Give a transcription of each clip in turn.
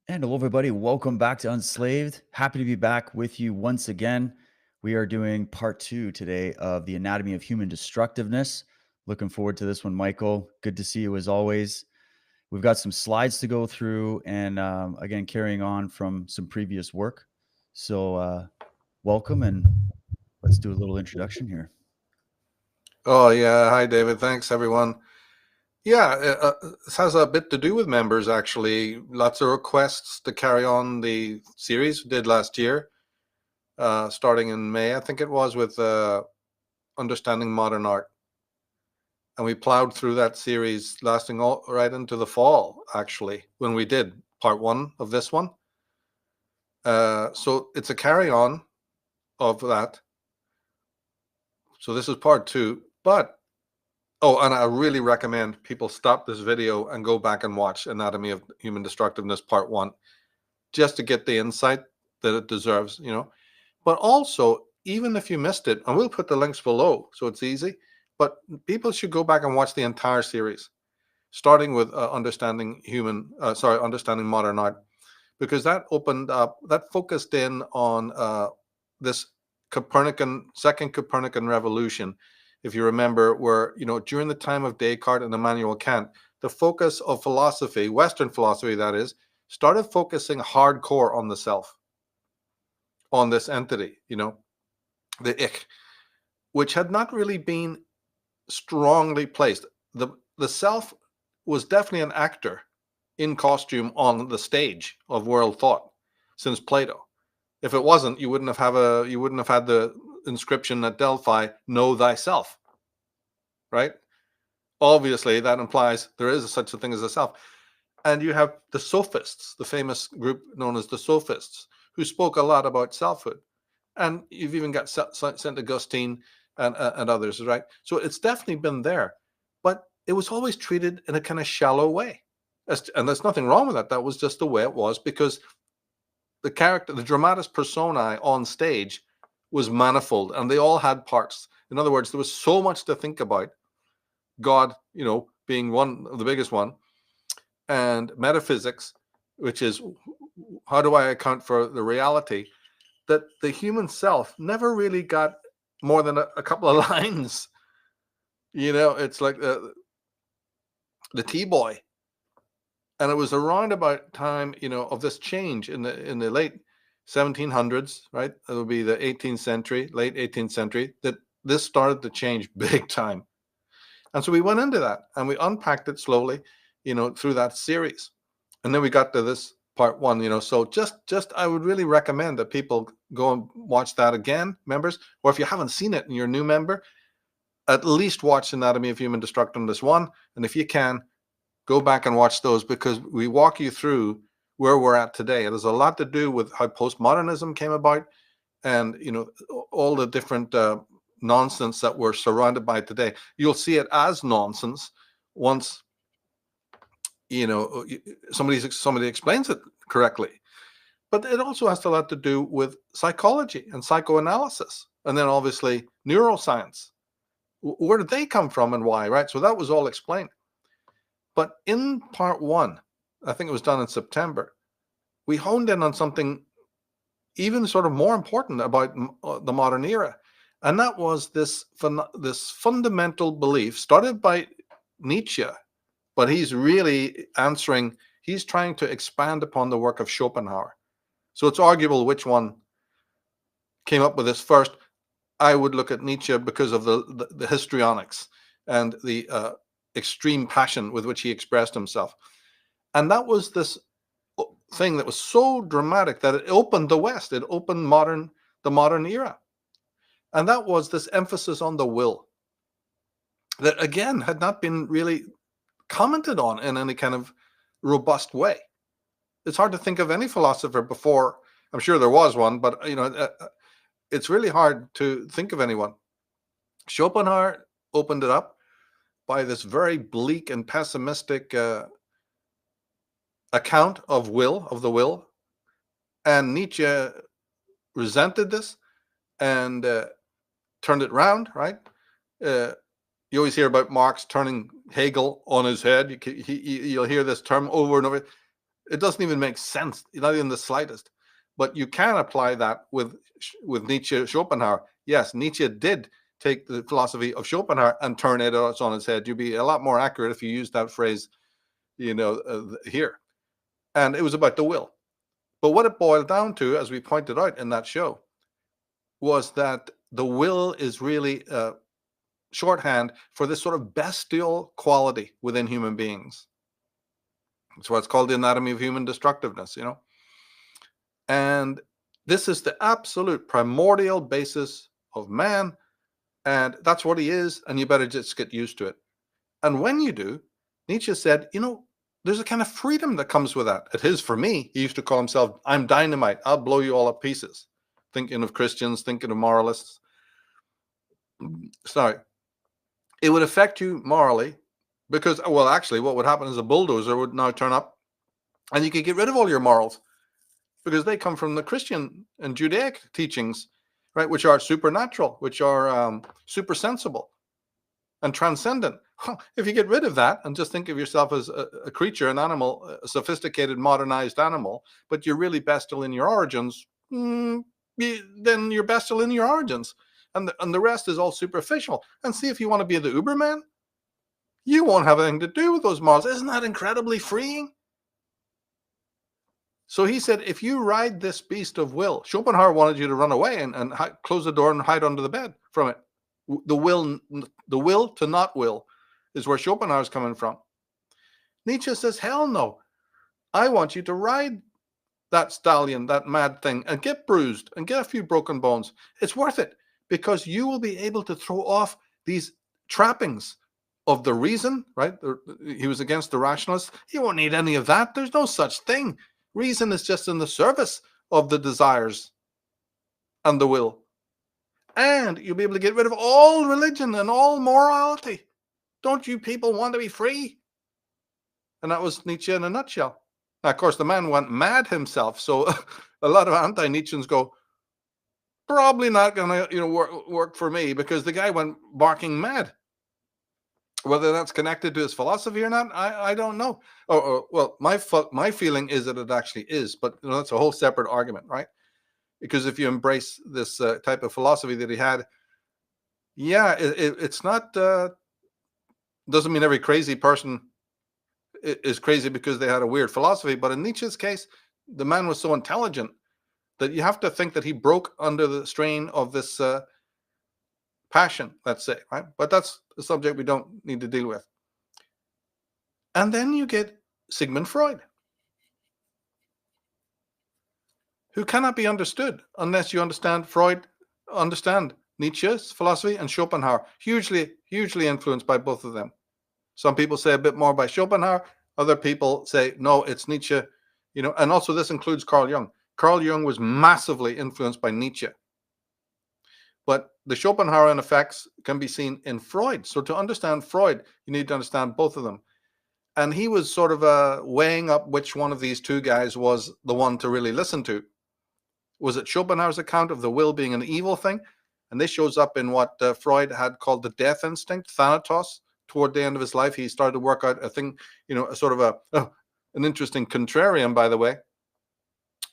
And hello, everybody. Welcome back to Unslaved. Happy to be back with you once again. We are doing part two today of the anatomy of human destructiveness. Looking forward to this one, Michael. Good to see you as always. We've got some slides to go through and again, carrying on from some previous work. So, welcome and let's do a little introduction here. Oh, yeah. Hi, David. Thanks, everyone. Yeah, this has a bit to do with members, actually. Lots of requests to carry on the series we did last year, starting in May, I think it was, with Understanding Modern Art. And we plowed through that series, lasting all right into the fall, actually, when we did part one of this one. So it's a carry on of that. So this is part two. Oh, and I really recommend people stop this video and go back and watch Anatomy of Human Destructiveness Part 1, just to get the insight that it deserves, But also, even if you missed it, and we'll put the links below so it's easy, but people should go back and watch the entire series, starting with Understanding Modern Art, because that focused in on this second Copernican revolution. If you remember, where, during the time of Descartes and Immanuel Kant, the focus of philosophy, Western philosophy that is, started focusing hardcore on the self, on this entity, the ich, which had not really been strongly placed. The self was definitely an actor in costume on the stage of world thought since Plato. If it wasn't, you wouldn't have had the inscription at Delphi, "Know thyself," right? Obviously, that implies there is such a thing as a self. And you have the sophists, the famous group known as the sophists, who spoke a lot about selfhood. And you've even got St. Augustine and others, right? So it's definitely been there, but it was always treated in a kind of shallow way. And there's nothing wrong with that. That was just the way it was, because the character, the dramatis personae on stage was manifold, and they all had parts. In other words, there was so much to think about. God, being one of the biggest one, and metaphysics, which is how do I account for the reality, that the human self never really got more than a couple of lines. It's like the T-boy. And it was around about time, of this change in the late 1700s, right? It would be the 18th century, late 18th century, that this started to change big time. And so we went into that and we unpacked it slowly, through that series. And then we got to this part one, so just I would really recommend that people go and watch that again, members, or if you haven't seen it and you're a new member, at least watch Anatomy of Human Destructiveness 1. And if you can, go back and watch those, because we walk you through where we're at today. It has a lot to do with how postmodernism came about, and all the different nonsense that we're surrounded by today. You'll see it as nonsense once somebody explains it correctly. But it also has a lot to do with psychology and psychoanalysis, and then obviously neuroscience. Where did they come from and why, right? So that was all explained. But in part one, I think it was done in September, we honed in on something even sort of more important about the modern era. And that was this fundamental belief started by Nietzsche, but he's really he's trying to expand upon the work of Schopenhauer. So it's arguable which one came up with this first. I would look at Nietzsche because of the histrionics and the extreme passion with which he expressed himself. And that was this thing that was so dramatic that it opened the West. It opened the modern era. And that was this emphasis on the will that, again, had not been really commented on in any kind of robust way. It's hard to think of any philosopher before. I'm sure there was one, but it's really hard to think of anyone. Schopenhauer opened it up by this very bleak and pessimistic account of the will, and Nietzsche resented this and turned it round, right? You always hear about Marx turning Hegel on his head. You'll hear this term over and over. It doesn't even make sense, not even the slightest. But you can apply that with Nietzsche, Schopenhauer. Yes, Nietzsche did take the philosophy of Schopenhauer and turn it on its head. You'd be a lot more accurate if you used that phrase, here. And it was about the will. But what it boiled down to, as we pointed out in that show, was that the will is really shorthand for this sort of bestial quality within human beings. That's why it's called the anatomy of human destructiveness, And this is the absolute primordial basis of man. And that's what he is. And you better just get used to it. And when you do, Nietzsche said, there's a kind of freedom that comes with that. It is for me. He used to call himself, I'm dynamite. I'll blow you all up pieces. Thinking of Christians, thinking of moralists. Sorry. It would affect you morally because, well, actually, what would happen is a bulldozer would now turn up and you could get rid of all your morals because they come from the Christian and Judaic teachings, right, which are supernatural, which are super sensible and transcendent. Well, if you get rid of that and just think of yourself as a creature, an animal, a sophisticated, modernized animal, but you're really bestial in your origins, then you're bestial in your origins. And the rest is all superficial. And see, if you want to be the Uberman, you won't have anything to do with those morals. Isn't that incredibly freeing? So he said, if you ride this beast of will, Schopenhauer wanted you to run away and close the door and hide under the bed from it. The will to not will is where Schopenhauer's coming from. Nietzsche says, hell no. I want you to ride that stallion, that mad thing, and get bruised and get a few broken bones. It's worth it because you will be able to throw off these trappings of the reason, right? He was against the rationalists. You won't need any of that. There's no such thing. Reason is just in the service of the desires and the will. And you'll be able to get rid of all religion and all morality. Don't you people want to be free? And that was Nietzsche in a nutshell. Now, of course, the man went mad himself. So a lot of anti-Nietzscheans go, probably not going to work for me because the guy went barking mad. Whether that's connected to his philosophy or not, I don't know. Well, my feeling is that it actually is, but that's a whole separate argument, right? Because if you embrace this type of philosophy that he had, yeah, it's not, doesn't mean every crazy person is crazy because they had a weird philosophy. But in Nietzsche's case, the man was so intelligent that you have to think that he broke under the strain of this passion, let's say, right? But that's a subject we don't need to deal with. And then you get Sigmund Freud, who cannot be understood unless you understand Nietzsche's philosophy and Schopenhauer, hugely influenced by both of them. Some people say a bit more by Schopenhauer. Other people say, no, it's Nietzsche, and also this includes Carl Jung. Carl Jung was massively influenced by Nietzsche. But the Schopenhauerian effects can be seen in Freud. So to understand Freud, you need to understand both of them. And he was sort of weighing up which one of these two guys was the one to really listen to. Was it Schopenhauer's account of the will being an evil thing? And this shows up in what Freud had called the death instinct, thanatos. Toward the end of his life, he started to work out a thing, a sort of an interesting contrarian, by the way.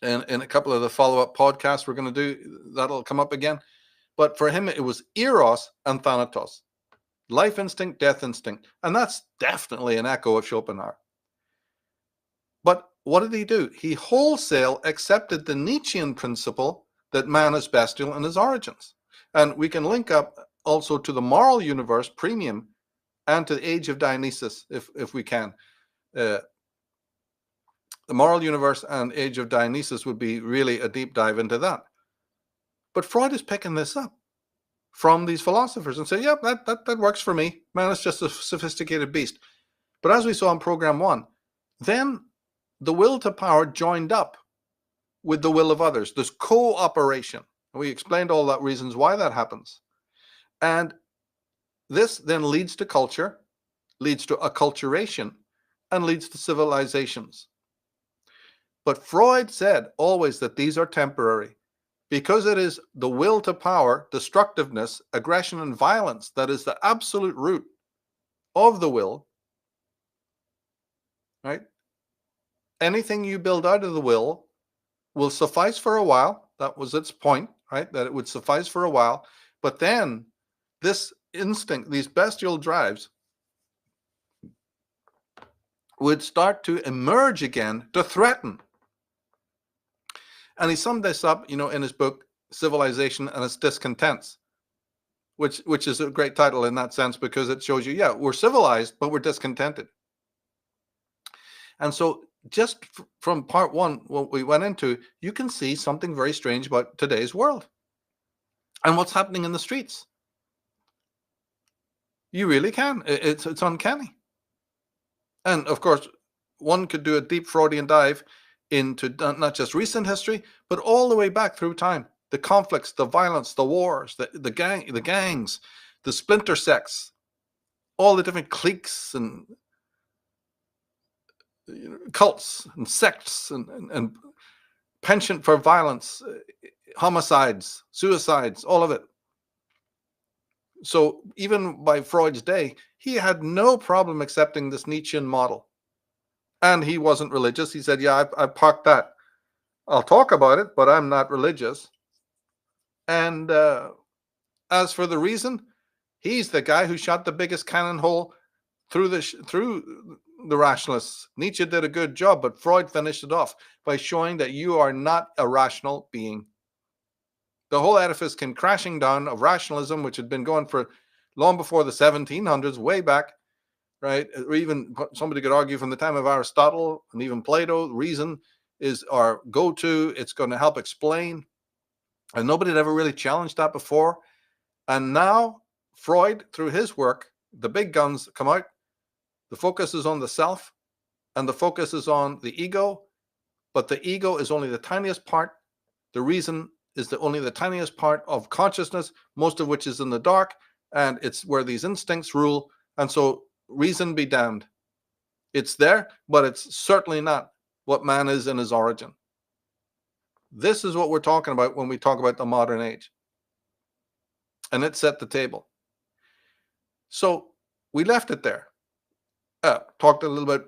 And in a couple of the follow-up podcasts we're going to do, that'll come up again. But for him, it was eros and thanatos. Life instinct, death instinct. And that's definitely an echo of Schopenhauer. But what did he do? He wholesale accepted the Nietzschean principle that man is bestial in his origins. And we can link up also to the moral universe, premium, and to the age of Dionysus, if we can. The moral universe and age of Dionysus would be really a deep dive into that. But Freud is picking this up from these philosophers and say, yeah, that works for me. Man is just a sophisticated beast. But as we saw in program 1, then the will to power joined up with the will of others. There's cooperation. And we explained all that reasons why that happens. And this then leads to culture, leads to acculturation, and leads to civilizations. But Freud said always that these are temporary because it is the will to power, destructiveness, aggression, and violence that is the absolute root of the will, right? anything you build out of the will suffice for a while. That was its point, right? That it would suffice for a while. But then this instinct, these bestial drives, would start to emerge again to threaten. And he summed this up, in his book, Civilization and Its Discontents, which is a great title in that sense, because it shows you, yeah, we're civilized, but we're discontented. And so just from part one, what we went into, you can see something very strange about today's world and what's happening in the streets. You really can. It's uncanny. And of course, one could do a deep Freudian dive into not just recent history, but all the way back through time. The conflicts, the violence, the wars, the gangs, the splinter sects, all the different cliques and cults and sects and penchant for violence, homicides, suicides, all of it. So even by Freud's day, he had no problem accepting this Nietzschean model. And he wasn't religious. He said, yeah, I parked that. I'll talk about it, but I'm not religious. And as for the reason, he's the guy who shot the biggest cannon hole through the rationalists. Nietzsche did a good job, but Freud finished it off by showing that you are not a rational being. The whole edifice came crashing down of rationalism, which had been going for long before the 1700s, way back, right? Or even somebody could argue from the time of Aristotle and even Plato, reason is our go-to. It's going to help explain. And nobody had ever really challenged that before. And now Freud, through his work, the big guns come out. The focus is on the self and the focus is on the ego. But the ego is only the tiniest part. The reason is only the tiniest part of consciousness, most of which is in the dark. And it's where these instincts rule. And so reason be damned. It's there, but it's certainly not what man is in his origin. This is what we're talking about when we talk about the modern age. And it set the table. So we left it there. Talked a little bit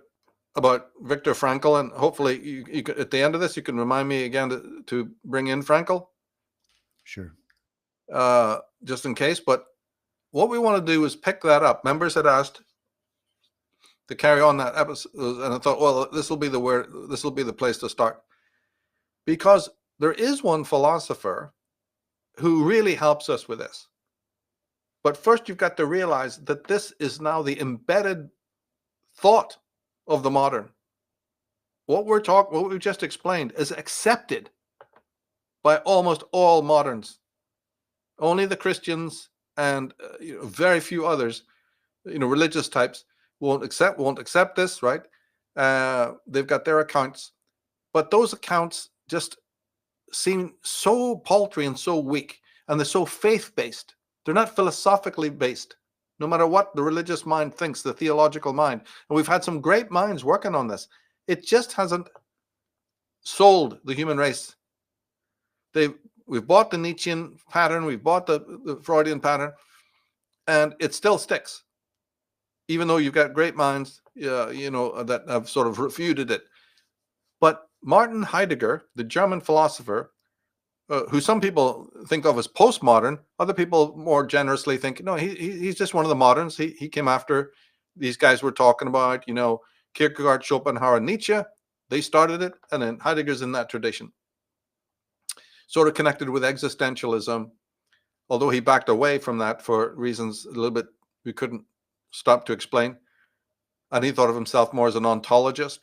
about Viktor Frankl, and hopefully you could, at the end of this, you can remind me again to bring in Frankl. Sure. Just in case. But what we want to do is pick that up. Members had asked to carry on that episode, and I thought, well, this will be the place to start. Because there is one philosopher who really helps us with this. But first, you've got to realize that this is now the embedded thought of the modern. What we just explained is accepted by almost all moderns. Only the Christians and very few others, religious types, won't accept this, right? They've got their accounts, but those accounts just seem so paltry and so weak, and they're so faith-based. They're not philosophically based, no matter what the religious mind thinks, the theological mind. And we've had some great minds working on this. It just hasn't sold the human race. We've bought the Nietzschean pattern, we've bought the Freudian pattern, and it still sticks, even though you've got great minds, that have sort of refuted it. But Martin Heidegger, the German philosopher, who some people think of as postmodern, other people more generously think, no, he's just one of the moderns. He came after these guys we're talking about, Kierkegaard, Schopenhauer, Nietzsche. They started it, and then Heidegger's in that tradition. Sort of connected with existentialism, although he backed away from that for reasons a little bit we couldn't stop to explain. And he thought of himself more as an ontologist.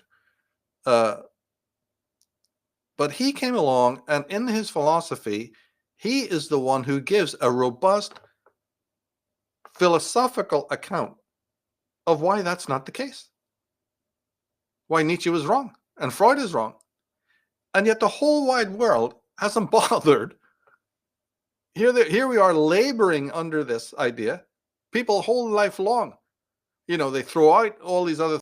But he came along, and in his philosophy, he is the one who gives a robust philosophical account of why that's not the case. Why Nietzsche was wrong and Freud is wrong. And yet the whole wide world hasn't bothered. Here we are laboring under this idea. People whole life long, they throw out all these other